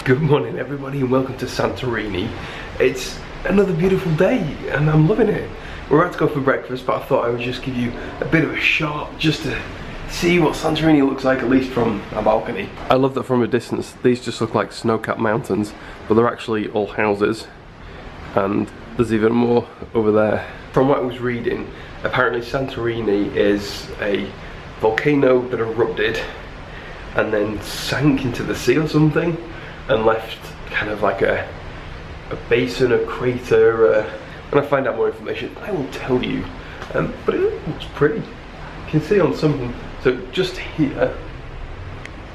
Good morning everybody and welcome to Santorini. It's another beautiful day and I'm loving it. We're about to go for breakfast, but I thought I would just give you a bit of a shot just to see what Santorini looks like, at least from a balcony. I love that from a distance these just look like snow-capped mountains, but they're actually all houses, and there's even more over there. From what I was reading, apparently Santorini is a volcano that erupted and then sank into the sea or something and left kind of like a basin, a crater. When I find out more information, I will tell you. But it looks pretty. You can see on some, so just here,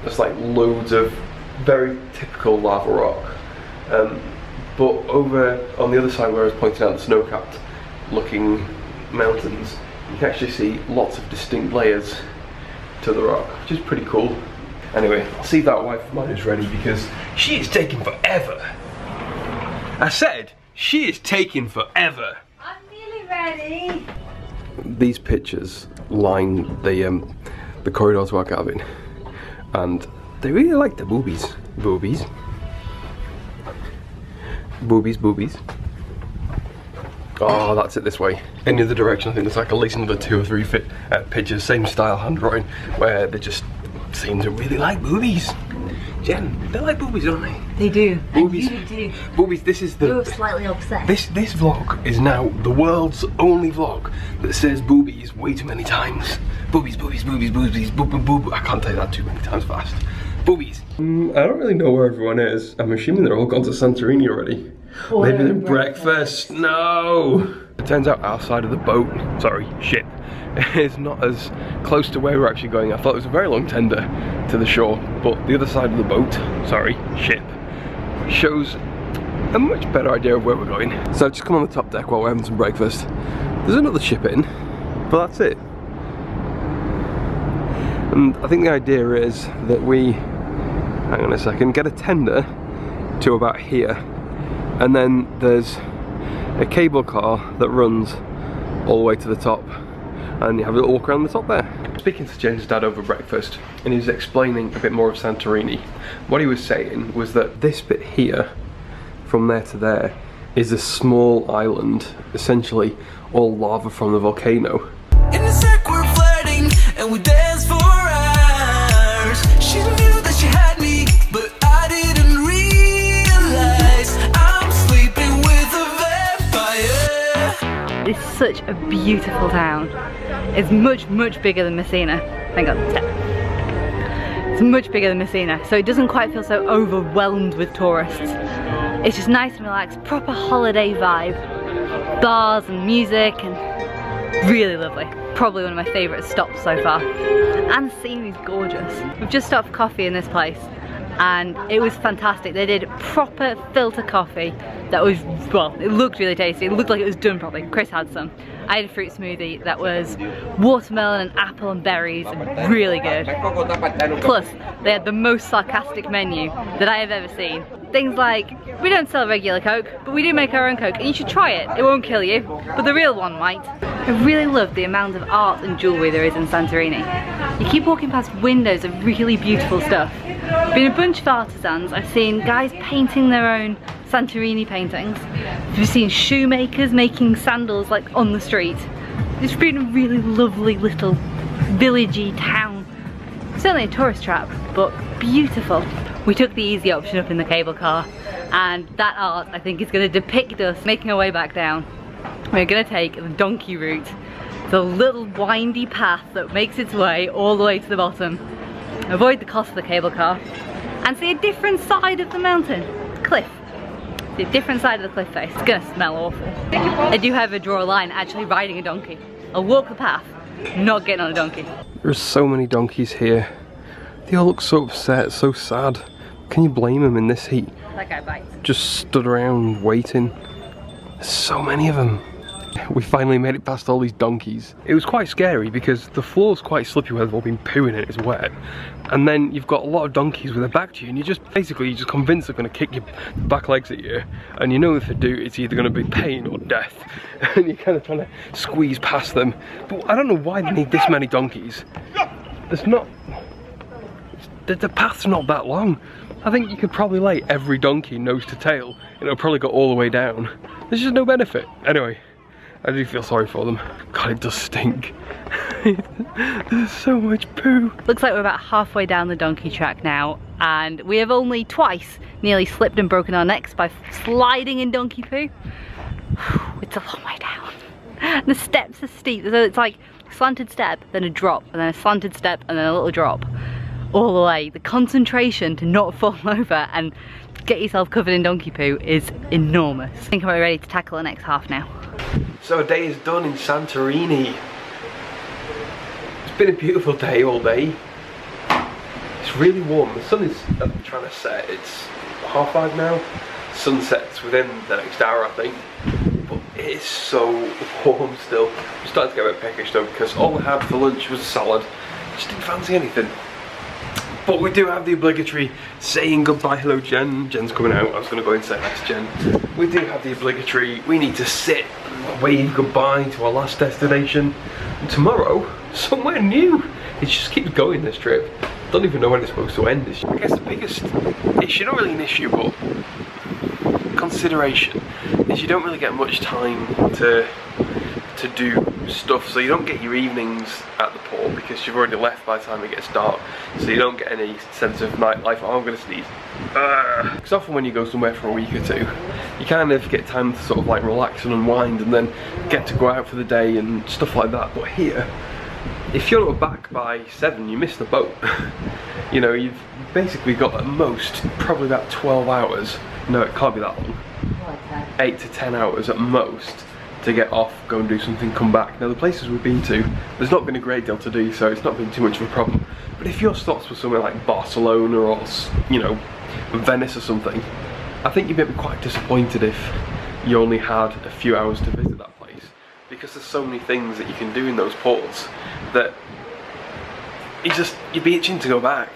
there's like loads of very typical lava rock. But over on the other side where I was pointing out the snow-capped looking mountains, you can actually see lots of distinct layers to the rock, which is pretty cool. Anyway, I'll see if that wife of mine is ready because she is taking forever. I said, she is taking forever. I'm nearly ready. These pictures line the corridor to our cabin, and they really like the boobies. Boobies. Boobies, boobies. Oh, that's it this way. In the other direction, I think there's like at least another 2 or 3 pictures, same style handwriting, where they just seem to really like boobies. Jen, they like boobies, don't they? They do. Boobies. And you do. Boobies, this is the... You're slightly upset. This vlog is now the world's only vlog that says boobies way too many times. Boobies, boobies, boobies, boobies, boob, boob, boob. I can't say that too many times fast. Boobies. I don't really know where everyone is. I'm assuming they're all gone to Santorini already. Or maybe they're breakfast. No! It turns out our side of the boat, sorry, ship, is not as close to where we're actually going. I thought it was a very long tender to the shore, but the other side of the boat, sorry, ship, shows a much better idea of where we're going. So I've just come on the top deck while we're having some breakfast. There's another ship in, but that's it. And I think the idea is that we, hang on a second, get a tender to about here, and then there's a cable car that runs all the way to the top, and you have a little walk around the top there. Speaking to Jen's dad over breakfast, and he was explaining a bit more of Santorini. What he was saying was that this bit here, from there to there, is a small island, essentially all lava from the volcano. In the circle we're flirting, and we dance for hours. She knew that she had me, but I didn't realize I'm sleeping with a vampire. It's such a beautiful town. It's much, much bigger than Messina. Hang on, step. It's much bigger than Messina, so it doesn't quite feel so overwhelmed with tourists. It's just nice and relaxed, proper holiday vibe. Bars and music, and really lovely. Probably one of my favourite stops so far. And the scenery is gorgeous. We've just stopped for coffee in this place, and it was fantastic. They did proper filter coffee that was, well, it looked really tasty. It looked like it was done properly. Chris had some. I had a fruit smoothie that was watermelon and apple and berries, really good. Plus, they had the most sarcastic menu that I have ever seen. Things like, we don't sell regular Coke, but we do make our own Coke, and you should try it. It won't kill you, but the real one might. I really love the amount of art and jewellery there is in Santorini. You keep walking past windows of really beautiful stuff. Been a bunch of artisans. I've seen guys painting their own Santorini paintings. We've seen shoemakers making sandals like on the street. It's been a really lovely little villagey town. Certainly a tourist trap, but beautiful. We took the easy option up in the cable car, and that art I think is going to depict us making our way back down. We're going to take the donkey route, the little windy path that makes its way all the way to the bottom. Avoid the cost of the cable car and see a different side of the mountain. Cliff. See a different side of the cliff face. It's gonna smell awful. I do however draw a line actually riding a donkey. I'll walk the path, not getting on a donkey. There's so many donkeys here. They all look so upset, so sad. Can you blame them in this heat? That guy bites. Just stood around waiting. There's so many of them. We finally made it past all these donkeys. It was quite scary because the floor's quite slippy where they've all been pooing and it's wet. And then you've got a lot of donkeys with their back to you, and you're just convinced they're going to kick your back legs at you. And you know if they do, it's either going to be pain or death. And you're kind of trying to squeeze past them. But I don't know why they need this many donkeys. There's not... The path's not that long. I think you could probably lay every donkey nose to tail and it'll probably go all the way down. There's just no benefit. Anyway, I do feel sorry for them. God, it does stink. There's so much poo. Looks like we're about halfway down the donkey track now, and we have only twice nearly slipped and broken our necks by sliding in donkey poo. It's a long way down. And the steps are steep, so it's like a slanted step, then a drop, and then a slanted step, and then a little drop. All the way. The concentration to not fall over and get yourself covered in donkey poo is enormous. I think I'm ready to tackle the next half now. So a day is done in Santorini. It's been a beautiful day all day. It's really warm. The sun is trying to set. It's 5:30 now. Sun sets within the next hour, I think. But it is so warm still. I'm starting to get a bit peckish though, because all I had for lunch was a salad. Just didn't fancy anything. But we do have the obligatory saying goodbye. Hello, Jen. Jen's coming out. I was going to go and say hi to Jen. We do have the obligatory, we need to sit and wave goodbye to our last destination. And tomorrow, somewhere new. It just keeps going, this trip. Don't even know when it's supposed to end. I guess the biggest issue, not really an issue, but consideration, is you don't really get much time to do stuff, so you don't get your evenings at the port because you've already left by the time it gets dark, so you don't get any sense of nightlife. Oh, I'm gonna sneeze. Because often when you go somewhere for a week or two, you kind of get time to sort of like relax and unwind and then get to go out for the day and stuff like that. But here, if you're not back by 7, you miss the boat. You know, you've basically got at most probably about 12 hours. No, it can't be that long. 8 to 10 hours at most to get off, go and do something, come back. Now the places we've been to, there's not been a great deal to do, so it's not been too much of a problem. But if your stops were somewhere like Barcelona or, you know, Venice or something, I think you'd be quite disappointed if you only had a few hours to visit that place, because there's so many things that you can do in those ports that you'd be itching to go back.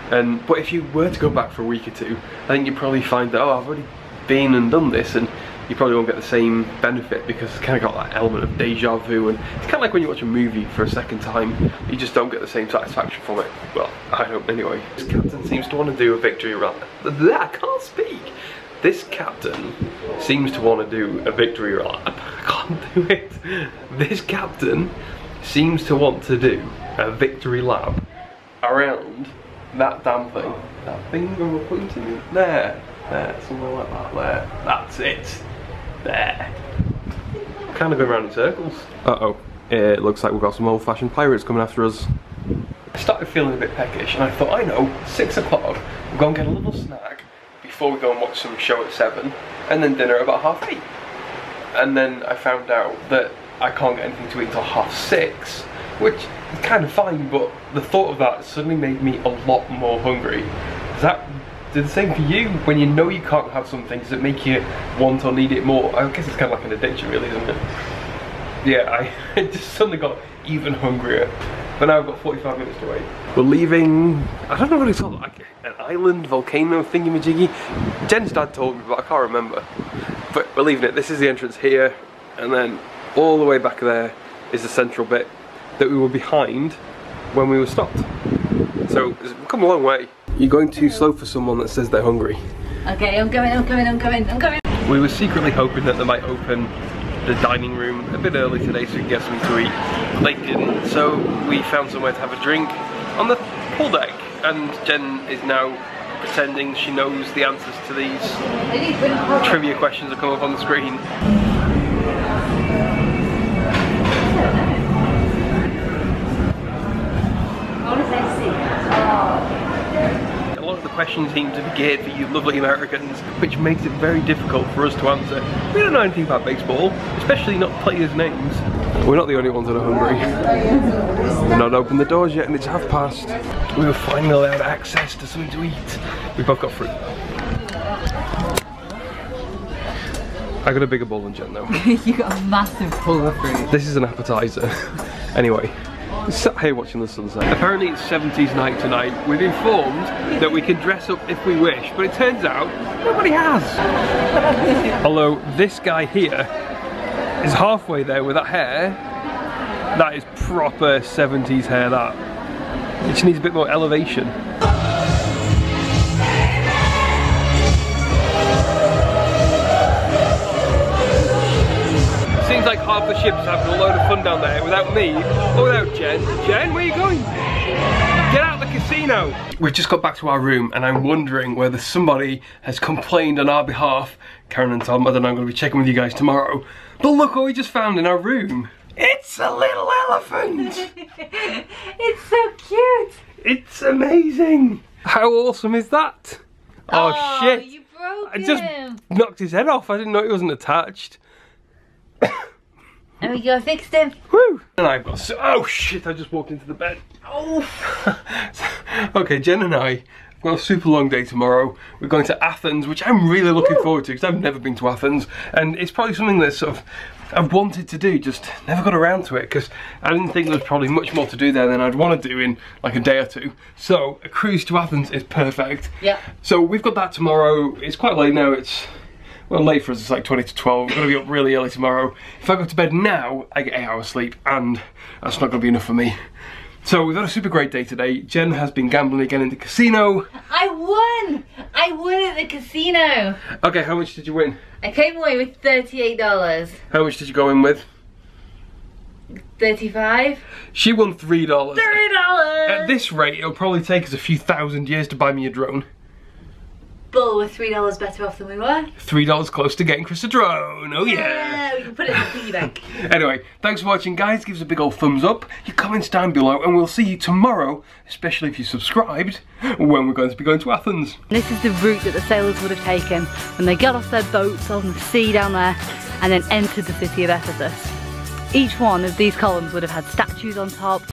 But if you were to go back for a week or two, I think you'd probably find that, oh, I've already been and done this, and you probably won't get the same benefit because it's kind of got that element of deja vu, and it's kind of like when you watch a movie for a second time, you just don't get the same satisfaction from it. Well, I don't anyway. This captain seems to want to do a victory lap. I can't speak. This captain seems to want to do a victory lap. I can't do it. This captain seems to want to do a victory lap around that damn thing. That thing we were pointing there, somewhere like that, there. That's it. There. Kind of going around in circles. Uh-oh. It looks like we've got some old-fashioned pirates coming after us. I started feeling a bit peckish and I thought, I know, 6 o'clock, we'll go and get a little snack before we go and watch some show at 7, and then dinner about 8:30. And then I found out that I can't get anything to eat till 6:30, which is kind of fine, but the thought of that suddenly made me a lot more hungry. Does that do the same for you? When you know you can't have something, does it make you want or need it more? I guess it's kind of like an addiction really, isn't it? Yeah, I just suddenly got even hungrier. But now I've got 45 minutes to wait. We're leaving, I don't know what it's called, like an island, volcano thingy-majiggy. Jen's dad told me, but I can't remember. But we're leaving it. This is the entrance here, and then all the way back there is the central bit that we were behind when we were stopped. So we've come a long way. You're going too slow for someone that says they're hungry. Okay, I'm coming. We were secretly hoping that they might open the dining room a bit early today so we can get something to eat. But they didn't, so we found somewhere to have a drink on the pool deck. And Jen is now pretending she knows the answers to these trivia questions that come up on the screen. A lot of the questions seem to be geared for you lovely Americans, which makes it very difficult for us to answer. We don't know anything about baseball, especially not players' names. We're not the only ones that are hungry. We've not opened the doors yet and it's past. We were finally allowed access to something to eat. We both got fruit. I got a bigger bowl than Jen though. You got a massive bowl of fruit. This is an appetizer. Anyway. We're sat here watching the sunset. Apparently it's 70s night tonight. We've informed that we can dress up if we wish, but it turns out nobody has. Although this guy here is halfway there with that hair. That is proper 70s hair, that. It just needs a bit more elevation. like half the ship's having a load of fun down there without me or without Jen. Jen, where are you going? Get out of the casino! We've just got back to our room and I'm wondering whether somebody has complained on our behalf. Karen and Tom, I don't know, I'm going to be checking with you guys tomorrow. But look what we just found in our room. It's a little elephant! It's so cute! It's amazing! How awesome is that? Oh shit! You broke I just knocked his head off. I didn't know he wasn't attached. There we go, I fixed him. Woo! And I've got oh shit! I just walked into the bed. Oh. Okay, Jen and I have got a super long day tomorrow. We're going to Athens, which I'm really looking forward to because I've never been to Athens, and it's probably something that sort of I've wanted to do, just never got around to it because I didn't think there was probably much more to do there than I'd want to do in like a day or two. So a cruise to Athens is perfect. Yeah. So we've got that tomorrow. It's quite late now. It's well, late for us. It's like 20 to 12. We're going to be up really early tomorrow. If I go to bed now, I get 8 hours sleep, and that's not going to be enough for me. So we've had a super great day today. Jen has been gambling again in the casino. I won! I won at the casino. Okay, how much did you win? I came away with $38. How much did you go in with? 35. She won $3. $3! At this rate, it'll probably take us a few thousand years to buy me a drone. But we're $3 better off than we were. $3 close to getting Chris a drone. Oh yeah. We can put it in the piggy bank. Anyway, thanks for watching, guys. Give us a big old thumbs up, your comments down below, and we'll see you tomorrow, especially if you subscribed, when we're going to be going to Athens. This is the route that the sailors would have taken when they got off their boats on the sea down there and then entered the city of Ephesus. Each one of these columns would have had statues on top.